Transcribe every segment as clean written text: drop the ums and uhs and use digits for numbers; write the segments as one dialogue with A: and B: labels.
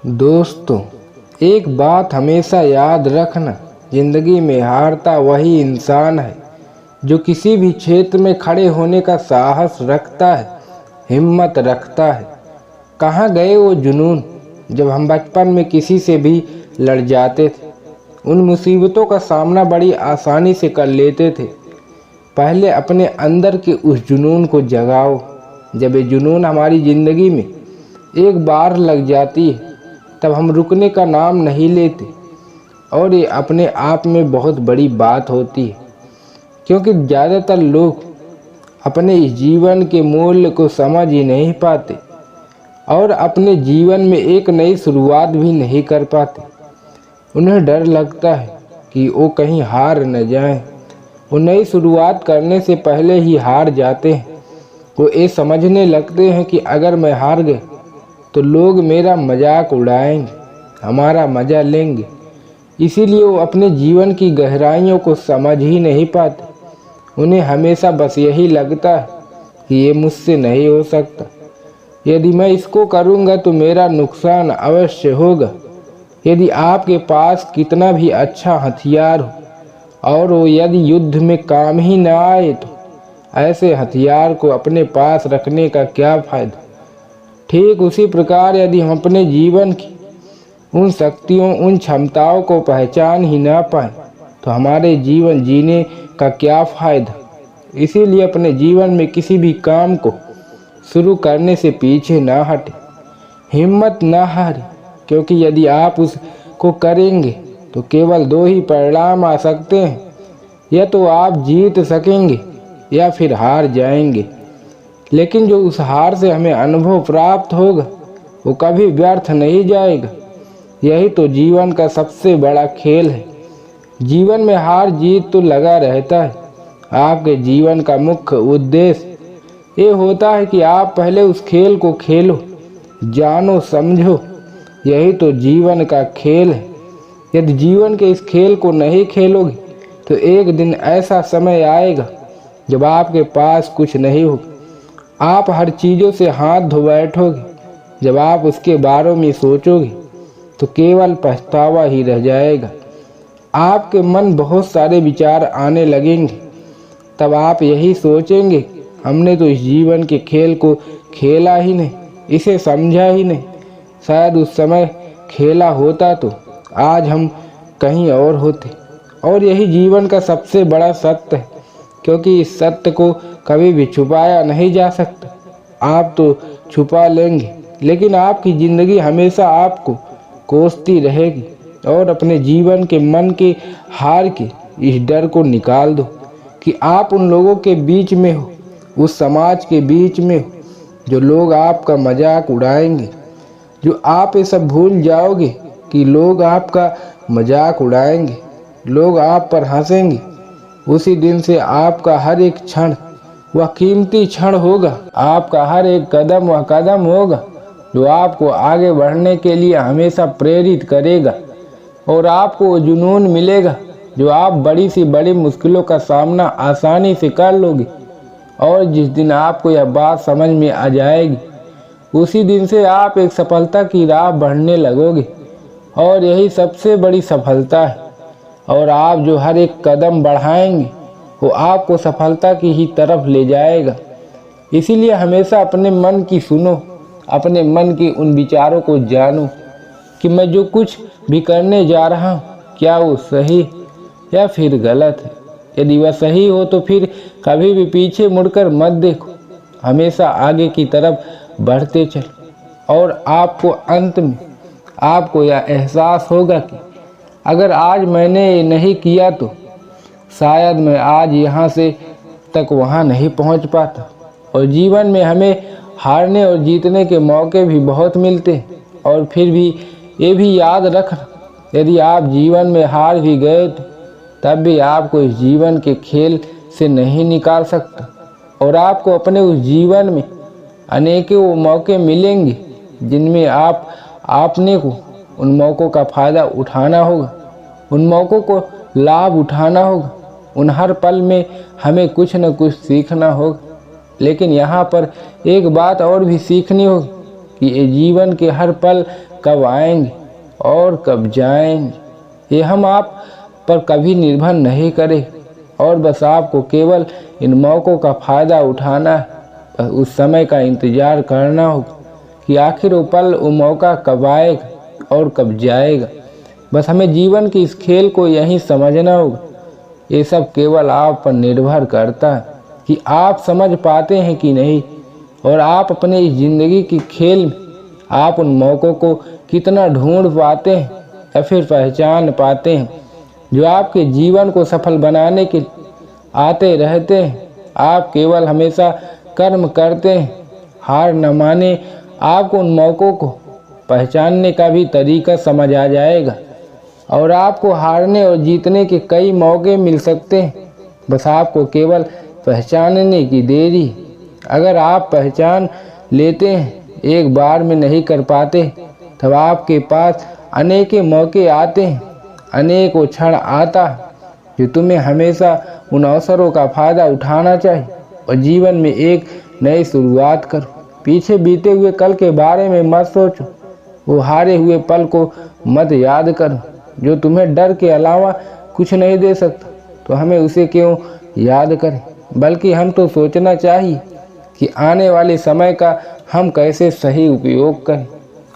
A: दोस्तों, एक बात हमेशा याद रखना, जिंदगी में हारता वही इंसान है जो किसी भी क्षेत्र में खड़े होने का साहस रखता है, हिम्मत रखता है। कहाँ गए वो जुनून जब हम बचपन में किसी से भी लड़ जाते थे, उन मुसीबतों का सामना बड़ी आसानी से कर लेते थे। पहले अपने अंदर के उस जुनून को जगाओ। जब ये जुनून हमारी ज़िंदगी में एक बार लग जाती है, तब हम रुकने का नाम नहीं लेते, और ये अपने आप में बहुत बड़ी बात होती है, क्योंकि ज़्यादातर लोग अपने इस जीवन के मूल्य को समझ ही नहीं पाते और अपने जीवन में एक नई शुरुआत भी नहीं कर पाते। उन्हें डर लगता है कि वो कहीं हार न जाएं। वो नई शुरुआत करने से पहले ही हार जाते हैं। वो ये समझने लगते हैं कि अगर मैं हार गए तो लोग मेरा मजाक उड़ाएंगे, हमारा मज़ा लेंगे। इसीलिए वो अपने जीवन की गहराइयों को समझ ही नहीं पाते। उन्हें हमेशा बस यही लगता है कि ये मुझसे नहीं हो सकता, यदि मैं इसको करूँगा तो मेरा नुकसान अवश्य होगा। यदि आपके पास कितना भी अच्छा हथियार हो और वो यदि युद्ध में काम ही न आए, तो ऐसे हथियार को अपने पास रखने का क्या फ़ायदा। ठीक उसी प्रकार यदि हम अपने जीवन की उन शक्तियों, उन क्षमताओं को पहचान ही ना पाएं, तो हमारे जीवन जीने का क्या फ़ायदा। इसीलिए अपने जीवन में किसी भी काम को शुरू करने से पीछे ना हटें, हिम्मत ना हारें, क्योंकि यदि आप उसको करेंगे तो केवल दो ही परिणाम आ सकते हैं, या तो आप जीत सकेंगे या फिर हार जाएंगे। लेकिन जो उस हार से हमें अनुभव प्राप्त होगा वो कभी व्यर्थ नहीं जाएगा। यही तो जीवन का सबसे बड़ा खेल है। जीवन में हार जीत तो लगा रहता है। आपके जीवन का मुख्य उद्देश्य ये होता है कि आप पहले उस खेल को खेलो, जानो, समझो। यही तो जीवन का खेल है। यदि जीवन के इस खेल को नहीं खेलोगे तो एक दिन ऐसा समय आएगा जब आपके पास कुछ नहीं होगा। आप हर चीज़ों से हाथ धो बैठोगे। जब आप उसके बारे में सोचोगे तो केवल पछतावा ही रह जाएगा। आपके मन बहुत सारे विचार आने लगेंगे। तब आप यही सोचेंगे, हमने तो इस जीवन के खेल को खेला ही नहीं, इसे समझा ही नहीं। शायद उस समय खेला होता तो आज हम कहीं और होते। और यही जीवन का सबसे बड़ा सत्य है, क्योंकि इस सत्य को कभी भी छुपाया नहीं जा सकता। आप तो छुपा लेंगे, लेकिन आपकी ज़िंदगी हमेशा आपको कोसती रहेगी। और अपने जीवन के मन के हार के इस डर को निकाल दो कि आप उन लोगों के बीच में हो, उस समाज के बीच में हो, जो लोग आपका मजाक उड़ाएंगे। जो आप ये सब भूल जाओगे कि लोग आपका मजाक उड़ाएंगे, लोग आप पर हंसेंगे, उसी दिन से आपका हर एक क्षण वह कीमती क्षण होगा। आपका हर एक कदम वह कदम होगा जो आपको आगे बढ़ने के लिए हमेशा प्रेरित करेगा। और आपको वो जुनून मिलेगा जो आप बड़ी सी बड़ी मुश्किलों का सामना आसानी से कर लोगे। और जिस दिन आपको यह बात समझ में आ जाएगी, उसी दिन से आप एक सफलता की राह बढ़ने लगोगे। और यही सबसे बड़ी सफलता है। और आप जो हर एक कदम बढ़ाएंगे वो आपको सफलता की ही तरफ ले जाएगा। इसीलिए हमेशा अपने मन की सुनो, अपने मन के उन विचारों को जानो कि मैं जो कुछ भी करने जा रहा हूँ, क्या वो सही या फिर गलत है। यदि वह सही हो तो फिर कभी भी पीछे मुड़कर मत देखो, हमेशा आगे की तरफ बढ़ते चलो। और आपको अंत में आपको यह एहसास होगा कि अगर आज मैंने ये नहीं किया तो शायद मैं आज यहाँ से तक वहाँ नहीं पहुँच पाता। और जीवन में हमें हारने और जीतने के मौके भी बहुत मिलते हैं। और फिर भी ये भी याद रखना, यदि आप जीवन में हार भी गए तो तब भी आपको इस जीवन के खेल से नहीं निकाल सकता। और आपको अपने उस जीवन में अनेकों वो मौके मिलेंगे जिनमें आपने को उन मौक़ों का फ़ायदा उठाना होगा, उन मौक़ों को लाभ उठाना होगा। उन हर पल में हमें कुछ न कुछ सीखना होगा। लेकिन यहाँ पर एक बात और भी सीखनी होगी कि ये जीवन के हर पल कब आएंगे और कब जाएंगे ये हम आप पर कभी निर्भर नहीं करें, और बस आपको केवल इन मौक़ों का फ़ायदा उठाना है। बस उस समय का इंतज़ार करना होगा कि आखिर वो पल, वो मौका कब आएगा और कब जाएगा। बस हमें जीवन के इस खेल को यहीं समझना होगा। ये सब केवल आप पर निर्भर करता है कि आप समझ पाते हैं कि नहीं, और आप अपने इस ज़िंदगी की खेल में आप उन मौक़ों को कितना ढूंढ पाते हैं या फिर पहचान पाते हैं जो आपके जीवन को सफल बनाने के आते रहते हैं। आप केवल हमेशा कर्म करते हैं, हार न माने। आपको उन मौक़ों को पहचानने का भी तरीका समझ आ जाएगा, और आपको हारने और जीतने के कई मौके मिल सकते हैं। बस आपको केवल पहचानने की देरी। अगर आप पहचान लेते हैं, एक बार में नहीं कर पाते, तब आपके पास अनेकों मौके आते हैं, अनेकों क्षण आता जो तुम्हें हमेशा उन अवसरों का फ़ायदा उठाना चाहिए और जीवन में एक नई शुरुआत करो। पीछे बीते हुए कल के बारे में मत सोचो, वो हारे हुए पल को मत याद करो जो तुम्हें डर के अलावा कुछ नहीं दे सकता। तो हमें उसे क्यों याद करें, बल्कि हम तो सोचना चाहिए कि आने वाले समय का हम कैसे सही उपयोग करें।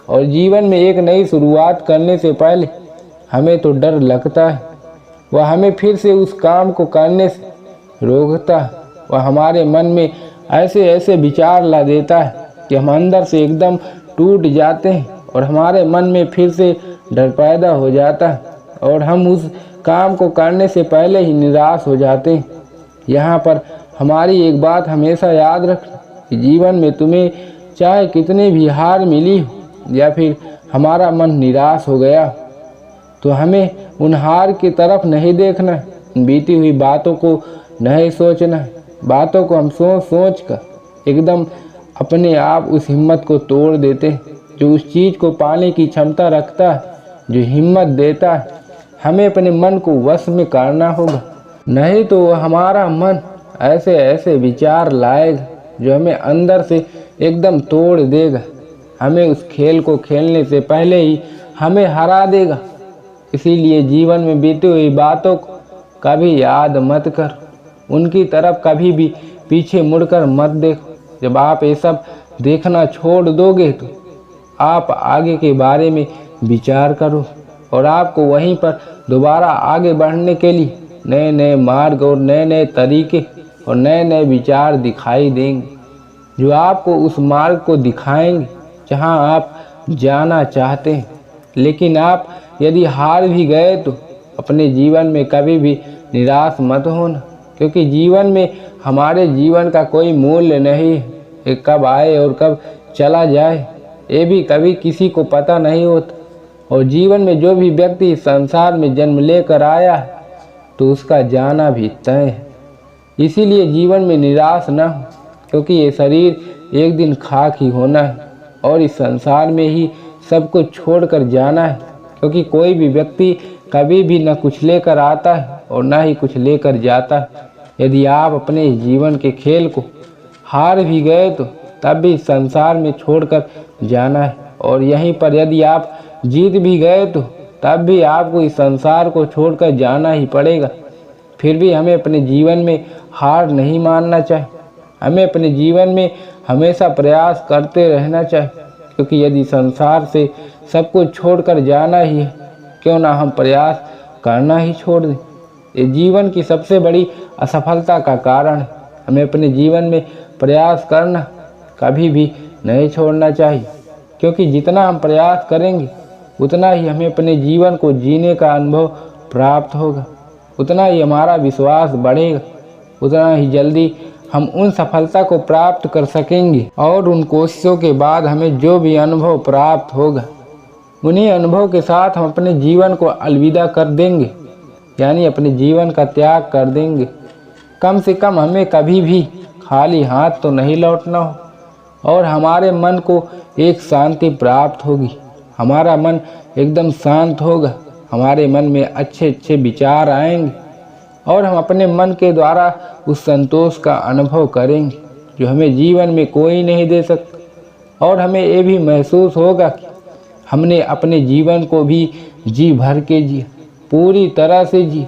A: और जीवन में एक नई शुरुआत करने से पहले हमें तो डर लगता है, वह हमें फिर से उस काम को करने से रोकता है। वह हमारे मन में ऐसे ऐसे विचार ला देता है कि हम अंदर से एकदम टूट जाते हैं और हमारे मन में फिर से डर पैदा हो जाता है और हम उस काम को करने से पहले ही निराश हो जाते हैं। यहाँ पर हमारी एक बात हमेशा याद रखना कि जीवन में तुम्हें चाहे कितनी भी हार मिली हो या फिर हमारा मन निराश हो गया, तो हमें उन हार की तरफ नहीं देखना, बीती हुई बातों को नहीं सोचना। बातों को हम सोच सोच कर एकदम अपने आप उस हिम्मत को तोड़ देते हैं जो उस चीज़ को पाने की क्षमता रखता है, जो हिम्मत देता है। हमें अपने मन को वश में करना होगा, नहीं तो हमारा मन ऐसे ऐसे विचार लाएगा जो हमें अंदर से एकदम तोड़ देगा, हमें उस खेल को खेलने से पहले ही हमें हरा देगा। इसीलिए जीवन में बीती हुई बातों को कभी याद मत कर, उनकी तरफ कभी भी पीछे मुड़कर मत देखो। जब आप ये सब देखना छोड़ दोगे तो आप आगे के बारे में विचार करो और आपको वहीं पर दोबारा आगे बढ़ने के लिए नए नए मार्ग और नए नए तरीके और नए नए विचार दिखाई देंगे, जो आपको उस मार्ग को दिखाएंगे जहां आप जाना चाहते हैं। लेकिन आप यदि हार भी गए तो अपने जीवन में कभी भी निराश मत होना, क्योंकि जीवन में हमारे जीवन का कोई मूल्य नहीं है। ये कब आए और कब चला जाए ये भी कभी किसी को पता नहीं होता। और जीवन में जो भी व्यक्ति इस संसार में जन्म लेकर आया है तो उसका जाना भी तय है। इसीलिए जीवन में निराश न हो, क्योंकि ये शरीर एक दिन खाक ही होना है और इस संसार में ही सब कुछ छोड़कर जाना है। क्योंकि कोई भी व्यक्ति कभी भी न कुछ लेकर आता है और न ही कुछ लेकर जाता है। यदि आप अपने जीवन के खेल को हार भी गए तो तब भी संसार में छोड़कर जाना है, और यहीं पर यदि आप जीत भी गए तो तब भी आपको इस संसार को छोड़कर जाना ही पड़ेगा। फिर भी हमें अपने जीवन में हार नहीं मानना चाहिए, हमें अपने जीवन में हमेशा प्रयास करते रहना चाहिए। क्योंकि यदि संसार से सब कुछ छोड़कर जाना ही है, क्यों ना हम प्रयास करना ही छोड़ दें। ये जीवन की सबसे बड़ी असफलता का कारण है। हमें अपने जीवन में प्रयास करना कभी भी नहीं छोड़ना चाहिए, क्योंकि जितना हम प्रयास करेंगे उतना ही हमें अपने जीवन को जीने का अनुभव प्राप्त होगा, उतना ही हमारा विश्वास बढ़ेगा, उतना ही जल्दी हम उन सफलता को प्राप्त कर सकेंगे। और उन कोशिशों के बाद हमें जो भी अनुभव प्राप्त होगा उन्हीं अनुभव के साथ हम अपने जीवन को अलविदा कर देंगे, यानी अपने जीवन का त्याग कर देंगे। कम से कम हमें कभी भी खाली हाथ तो नहीं लौटना हो और हमारे मन को एक शांति प्राप्त होगी। हमारा मन एकदम शांत होगा, हमारे मन में अच्छे अच्छे विचार आएंगे और हम अपने मन के द्वारा उस संतोष का अनुभव करेंगे जो हमें जीवन में कोई नहीं दे सकता। और हमें ये भी महसूस होगा कि हमने अपने जीवन को भी जी भर के जिया, पूरी तरह से जी,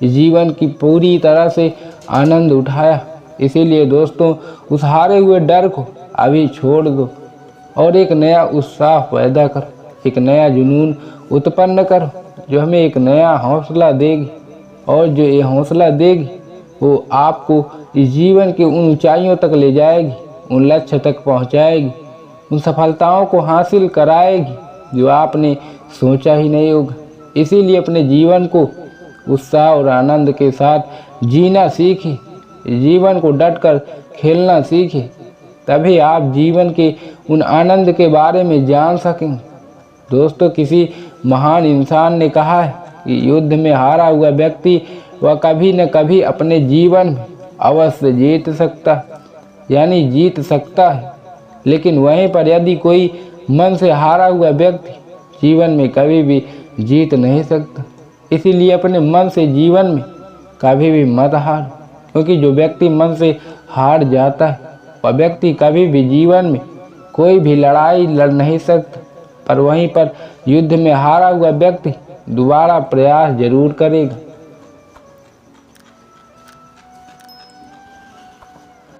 A: जीवन की पूरी तरह से आनंद उठाया। इसीलिए दोस्तों, उस हारे हुए डर को अभी छोड़ दो और एक नया उत्साह पैदा करो, एक नया जुनून उत्पन्न करो जो हमें एक नया हौसला देगी। और जो ये हौसला देगी वो आपको इस जीवन के उन ऊंचाइयों तक ले जाएगी, उन लक्ष्य तक पहुंचाएगी, उन सफलताओं को हासिल कराएगी जो आपने सोचा ही नहीं होगा। इसीलिए अपने जीवन को उत्साह और आनंद के साथ जीना सीखिए, जीवन को डटकर खेलना सीखिए, तभी आप जीवन के उन आनंद के बारे में जान सकेंगे। दोस्तों, किसी महान इंसान ने कहा है कि युद्ध में हारा हुआ व्यक्ति वह कभी न कभी अपने जीवन में अवश्य जीत सकता, यानी जीत सकता है, लेकिन वहीं पर यदि कोई मन से हारा हुआ व्यक्ति जीवन में कभी भी जीत नहीं सकता। इसीलिए अपने मन से जीवन में कभी भी मत हारो, क्योंकि जो व्यक्ति मन से हार जाता है वह व्यक्ति कभी भी जीवन में कोई भी लड़ाई लड़ नहीं सकता। पर वहीं पर युद्ध में हारा हुआ व्यक्ति दोबारा प्रयास जरूर करेगा।